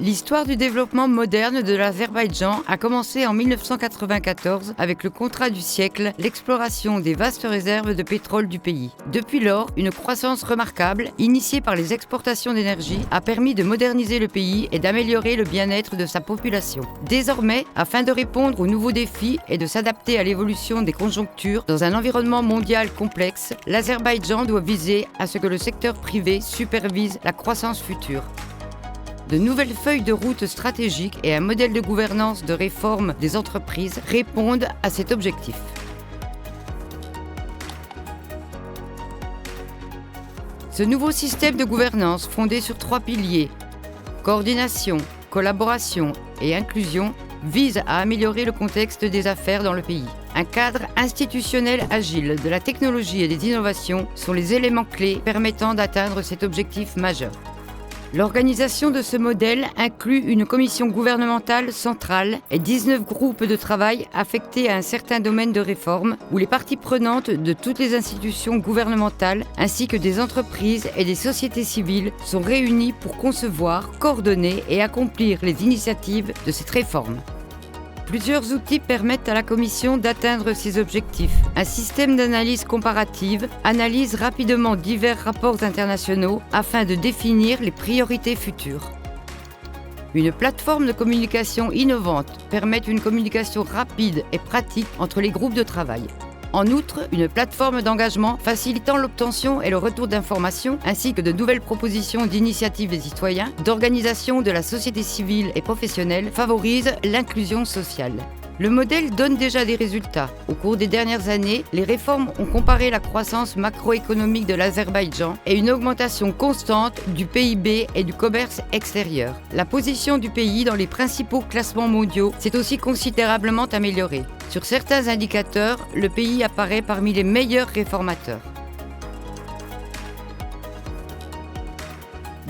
L'histoire du développement moderne de l'Azerbaïdjan a commencé en 1994 avec le contrat du siècle, l'exploration des vastes réserves de pétrole du pays. Depuis lors, une croissance remarquable, initiée par les exportations d'énergie, a permis de moderniser le pays et d'améliorer le bien-être de sa population. Désormais, afin de répondre aux nouveaux défis et de s'adapter à l'évolution des conjonctures dans un environnement mondial complexe, l'Azerbaïdjan doit viser à ce que le secteur privé supervise la croissance future. De nouvelles feuilles de route stratégiques et un modèle de gouvernance de réforme des entreprises répondent à cet objectif. Ce nouveau système de gouvernance fondé sur 3 piliers, coordination, collaboration et inclusion, vise à améliorer le contexte des affaires dans le pays. Un cadre institutionnel agile, de la technologie et des innovations sont les éléments clés permettant d'atteindre cet objectif majeur. L'organisation de ce modèle inclut une commission gouvernementale centrale et 19 groupes de travail affectés à un certain domaine de réforme où les parties prenantes de toutes les institutions gouvernementales ainsi que des entreprises et des sociétés civiles sont réunies pour concevoir, coordonner et accomplir les initiatives de cette réforme. Plusieurs outils permettent à la Commission d'atteindre ces objectifs. Un système d'analyse comparative analyse rapidement divers rapports internationaux afin de définir les priorités futures. Une plateforme de communication innovante permet une communication rapide et pratique entre les groupes de travail. En outre, une plateforme d'engagement facilitant l'obtention et le retour d'informations, ainsi que de nouvelles propositions d'initiatives des citoyens, d'organisations de la société civile et professionnelle, favorise l'inclusion sociale. Le modèle donne déjà des résultats. Au cours des dernières années, les réformes ont comparé la croissance macroéconomique de l'Azerbaïdjan et une augmentation constante du PIB et du commerce extérieur. La position du pays dans les principaux classements mondiaux s'est aussi considérablement améliorée. Sur certains indicateurs, le pays apparaît parmi les meilleurs réformateurs.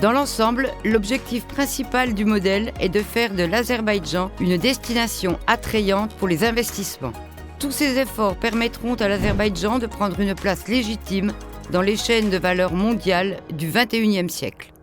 Dans l'ensemble, l'objectif principal du modèle est de faire de l'Azerbaïdjan une destination attrayante pour les investissements. Tous ces efforts permettront à l'Azerbaïdjan de prendre une place légitime dans les chaînes de valeur mondiales du XXIe siècle.